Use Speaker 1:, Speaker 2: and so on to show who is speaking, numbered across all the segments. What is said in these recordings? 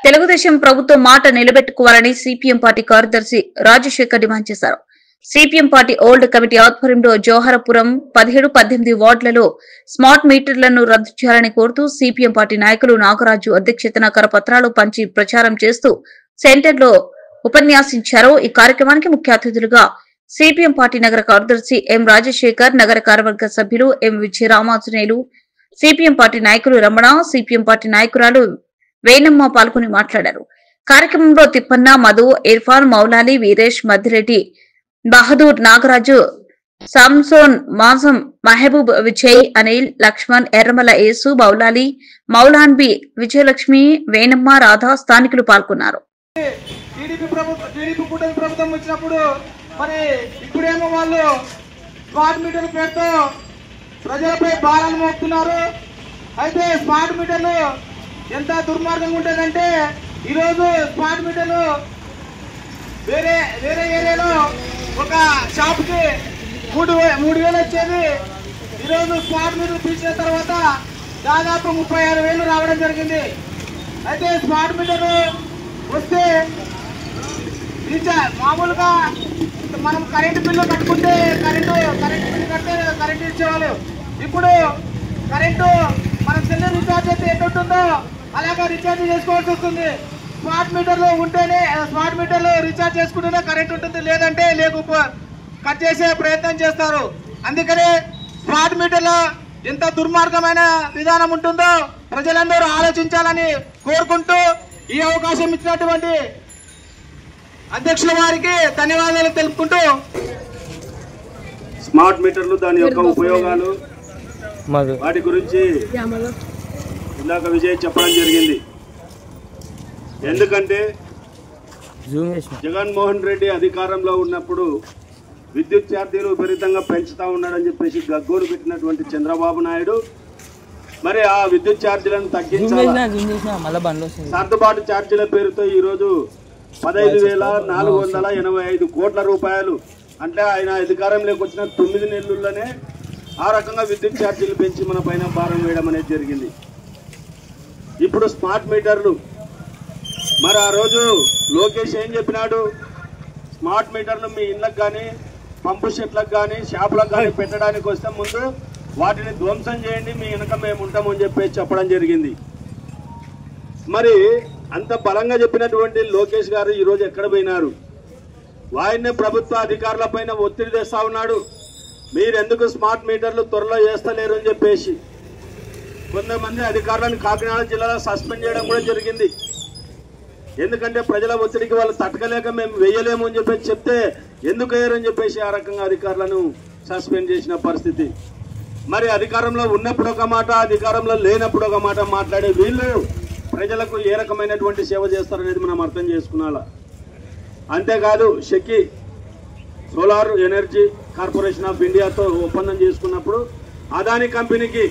Speaker 1: తెలుగుదేశం ప్రభుత్వం మాట నిలబెట్టుకోవాలని CPM party కార్యదర్శి రాజశేఖర్ డిమాండ్ చేశారు. సిపిఎం పార్టీ ఓల్డ్ కమిటీ ఆధ్వర్యంలో జోహరపురం 17, 18 వార్డులలో స్మార్ట్ మీటర్లను రద్దు చేయాలని కోరుతూ సిపిఎం పార్టీ నాయకులు నాగరాజు అధ్యక్షతన కరపత్రాలు పంచి ప్రచారం చేస్తూ సెంటర్లో ఉపన్యాసించారు. ఈ కార్యక్రమానికి ముఖ్య అతిథులుగా సిపిఎం పార్టీ నగర కార్యదర్శి ఎం రాజశేఖర్, నగర కార్యవర్గ సభ్యులు ఎం విజయరామాంజనేయులు, సిపిఎం పార్టీ నాయకులు రమణ, సిపిఎం పార్టీ నాయకురాలు వేణమ్మ పాల్గొని మాట్లాడారు. కార్యక్రమంలో తిప్పన్న, మధు, ఇర్ఫాన్, మౌలాలి, వీరేష్, మద్దిరెడ్డి, బహదూర్, నాగరాజు, సాంసోన్, మాసం, మహబూబ్, విజయ్, అనిల్, లక్ష్మణ్, ఎర్రమల యేసు, మౌలాలి, మౌలాన్బి, విజయలక్ష్మి, వేణమ్మ, రాధా స్థానికులు పాల్గొన్నారు.
Speaker 2: ప్రభుత్వం వచ్చినప్పుడు మరి ఇప్పుడేమో వాళ్ళు స్మార్ట్ మీటర్ పేరుతో ప్రజలపై భారాన్ని మోపుతున్నారు. అయితే స్మార్ట్ మీటర్లు ఎంత దుర్మార్గంగా ఉంటుందంటే ఈరోజు స్మార్ట్ మీటర్లు వేరే ఏరియాలో ఒక షాప్కి 3,000 వచ్చేది ఈరోజు స్మార్ట్ మీటర్ తీసిన తర్వాత దాదాపు 36,000 రావడం జరిగింది. అయితే స్మార్ట్ మీటర్ వస్తే మామూలుగా మనం కరెంటు బిల్లు కట్టుకుంటే కరెంటు బిల్లు కడితే కరెంటు ఇచ్చేవాళ్ళు. ఇప్పుడు కరెంటు మనం సెల్ రీఛార్జ్ అయితే ఎంత ఉంటుందో అలాగే రీఛార్జ్ చేసుకోవాల్సి వస్తుంది. స్మార్ట్ మీటర్లు ఉంటేనే స్మార్ట్ మీటర్లు రీఛార్జ్ చేసుకుంటేనే కరెంట్ ఉంటుంది, లేదంటే కట్ చేసే ప్రయత్నం చేస్తారు. అందుకనే స్మార్ట్ మీటర్ల ఎంత దుర్మార్గమైన విధానం ఉంటుందో ప్రజలందరూ ఆలోచించాలని కోరుకుంటూ ఈ అవకాశం ఇచ్చినటువంటి అధ్యక్షుల వారికి ధన్యవాదాలు తెలుపుకుంటూ
Speaker 3: స్మార్ట్ మీటర్లు దాని యొక్క ఉపయోగాలు వాటి గురించి ఇందాక విజయ్ చెప్పడం జరిగింది. ఎందుకంటే జగన్మోహన్ రెడ్డి అధికారంలో ఉన్నప్పుడు విద్యుత్ ఛార్జీలు విపరీతంగా పెంచుతా ఉన్నాడని చెప్పేసి గగ్గోలు పెట్టినటువంటి చంద్రబాబు నాయుడు మరి ఆ విద్యుత్ ఛార్జీలను తగ్గించాలి, సర్దుబాటు ఛార్జీల పేరుతో ఈరోజు 15,485 కోట్ల రూపాయలు అంటే ఆయన అధికారంలోకి వచ్చిన 9 నెలల్లోనే ఆ రకంగా విద్యుత్ ఛార్జీలు పెంచి మన పైన భారం వేయడం అనేది జరిగింది. ఇప్పుడు స్మార్ట్ మీటర్లు మరి ఆ రోజు లోకేష్ ఏం చెప్పినాడు, స్మార్ట్ మీటర్లు మీ ఇళ్ళకు కానీ పంపు సెట్లకు కానీ షాపులకు కానీ పెట్టడానికి వస్తే ముందు వాటిని ధ్వంసం చేయండి, మీ వెనక మేము ఉంటామని చెప్పేసి చెప్పడం జరిగింది. మరి అంత బలంగా చెప్పినటువంటి లోకేష్ గారు ఈరోజు ఎక్కడ పోయినారు? వారినే ప్రభుత్వ అధికారుల పైన ఒత్తిడి తెస్తా ఉన్నాడు, మీరెందుకు స్మార్ట్ మీటర్లు త్వరలో చేస్తలేరు అని చెప్పేసి. కొంతమంది అధికారులను కాకినాడ జిల్లాలో సస్పెండ్ చేయడం కూడా జరిగింది. ఎందుకంటే ప్రజల ఒత్తిడికి వాళ్ళు తట్టుకలేక మేము వేయలేము అని చెప్పేసి చెప్తే ఎందుకు వేయరని చెప్పేసి ఆ రకంగా అధికారులను సస్పెండ్ చేసిన పరిస్థితి. మరి అధికారంలో ఉన్నప్పుడు ఒక మాట, అధికారంలో లేనప్పుడు ఒక మాట మాట్లాడే వీళ్ళు ప్రజలకు ఏ రకమైనటువంటి సేవ చేస్తారనేది మనం అర్థం చేసుకున్నాలా. అంతేకాదు షెకి సోలార్ ఎనర్జీ కార్పొరేషన్ ఆఫ్ ఇండియాతో ఒప్పందం చేసుకున్నప్పుడు అదాని కంపెనీకి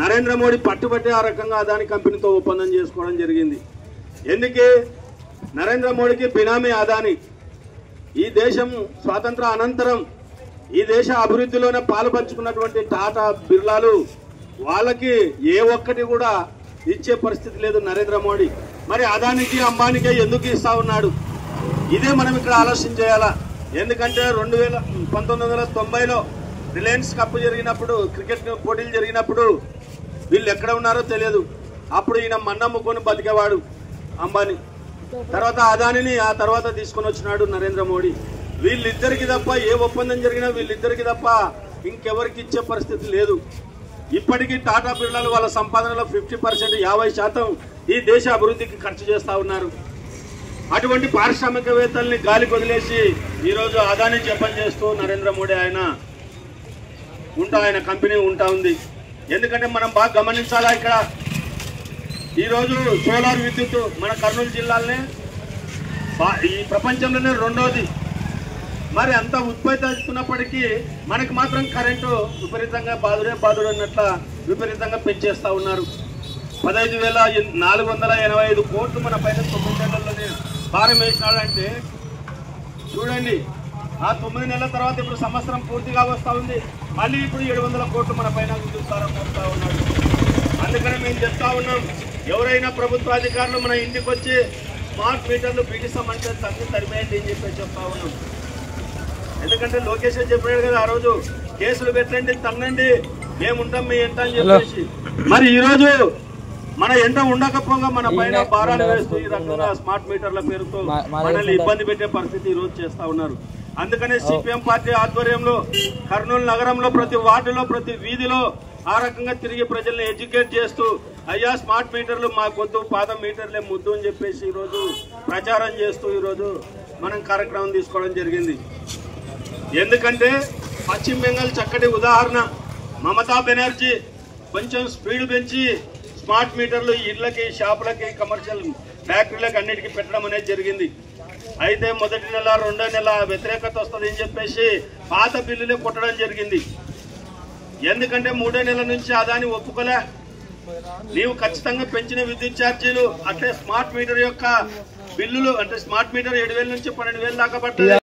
Speaker 3: నరేంద్ర మోడీ పట్టుబట్టి ఆ రకంగా అదాని కంపెనీతో ఒప్పందం చేసుకోవడం జరిగింది. ఎందుకే నరేంద్ర మోడీకి బినామీ అదాని. ఈ దేశం స్వాతంత్ర అనంతరం ఈ దేశ అభివృద్ధిలోనే పాలు పంచుకున్నటువంటి టాటా, బిర్లాలు వాళ్ళకి ఏ ఒక్కటి కూడా ఇచ్చే పరిస్థితి లేదు నరేంద్ర మోడీ. మరి అదానికి, అంబానీకే ఎందుకు ఇస్తా ఉన్నాడు? ఇదే మనం ఇక్కడ ఆలోచన చేయాలా. ఎందుకంటే 1990లో రిలయన్స్ కప్ జరిగినప్పుడు, క్రికెట్ పోటీలు జరిగినప్పుడు వీళ్ళు ఎక్కడ ఉన్నారో తెలియదు. అప్పుడు ఈయన మన్నమ్ముకొని బతికేవాడు అంబానీ. తర్వాత అదానిని ఆ తర్వాత తీసుకొని వచ్చినాడు నరేంద్ర మోడీ. వీళ్ళిద్దరికి తప్ప ఏ ఒప్పందం జరిగినా వీళ్ళిద్దరికి తప్ప ఇంకెవరికి ఇచ్చే పరిస్థితి లేదు. ఇప్పటికీ టాటా బిర్లాలు వాళ్ళ సంపాదనలో 50%, 50% ఈ దేశ అభివృద్ధికి ఖర్చు చేస్తూ ఉన్నారు. అటువంటి పారిశ్రామికవేత్తల్ని గాలికి వదిలేసి ఈరోజు అదాని జపం చేస్తూ నరేంద్ర మోడీ ఆయన కంపెనీ ఉంటా ఉంది. ఎందుకంటే మనం బాగా గమనించాలా, ఇక్కడ ఈరోజు సోలార్ విద్యుత్ మన కర్నూలు జిల్లాలోనే ఈ ప్రపంచంలోనే 2వది. మరి అంత ఉత్పత్తి అవుతున్నప్పటికీ మనకి మాత్రం కరెంటు విపరీతంగా బాదుడు అన్నట్ల విపరీతంగా పెంచేస్తూ ఉన్నారు. 15,485 కోట్లు మన పైన 9 నెలల్లోనే భారం వేసినాడంటే చూడండి. ఆ 9 నెలల తర్వాత ఇప్పుడు సంవత్సరం పూర్తిగా వస్తూ ఉంది, మళ్ళీ ఇప్పుడు 700 కోట్లు మన పైన విద్యుత్ భారం పోతా ఉన్నాడు. అందుకని మేము చెప్తా ఉన్నాం, ఎవరైనా ప్రభుత్వ అధికారులు మన ఇంటికి వచ్చి స్మార్ట్ మీటర్లు బిగిస్తామంటే తరిమేయండి అని చెప్పి చెప్తా ఉన్నాం. ఎందుకంటే లోకేష్ చెప్పాడు కదా, ఆ రోజు కేసులు పెట్టండి, తన్నండి, మేముంటాం మీ ఎంట అని చెప్పేసి. మరి ఈ రోజు మన ఎంట ఉండకపోగా మన పైన భారాలు వేస్తూ ఈ రకంగా స్మార్ట్ మీటర్ల పేరుతో మనల్ని ఇబ్బంది పెట్టే పరిస్థితి ఈ రోజు చేస్తా ఉన్నారు. అందుకనే సిపిఎం పార్టీ ఆధ్వర్యంలో కర్నూలు నగరంలో ప్రతి వార్డులో ప్రతి వీధిలో ఆ రకంగా తిరిగి ప్రజల్ని ఎడ్యుకేట్ చేస్తూ అయ్యా స్మార్ట్ మీటర్లు మాకొద్దు, పాత మీటర్లే ముద్దు అని చెప్పేసి ఈరోజు ప్రచారం చేస్తూ ఈరోజు మనం కార్యక్రమం తీసుకోవడం జరిగింది. ఎందుకంటే పశ్చిమ బెంగాల్ చక్కటి ఉదాహరణ. మమతా బెనర్జీ కొంచెం స్పీడ్ పెంచి స్మార్ట్ మీటర్లు ఇళ్లకి, షాపులకి, కమర్షియల్ ఫ్యాక్టరీలకు అన్నిటికీ పెట్టడం అనేది జరిగింది. అయితే మొదటి నెల రెండో నెల వ్యతిరేకత వస్తుందని చెప్పేసి పాత బిల్లులే కొట్టడం జరిగింది. ఎందుకంటే మూడో నెల నుంచి అదాని ఒప్పుకోలే, నీవు ఖచ్చితంగా పెంచిన విద్యుత్ ఛార్జీలు అట్లే స్మార్ట్ మీటర్ యొక్క బిల్లులు అంటే స్మార్ట్ మీటర్ 7,000 నుంచి 12,000 దాకా పడుతుంది.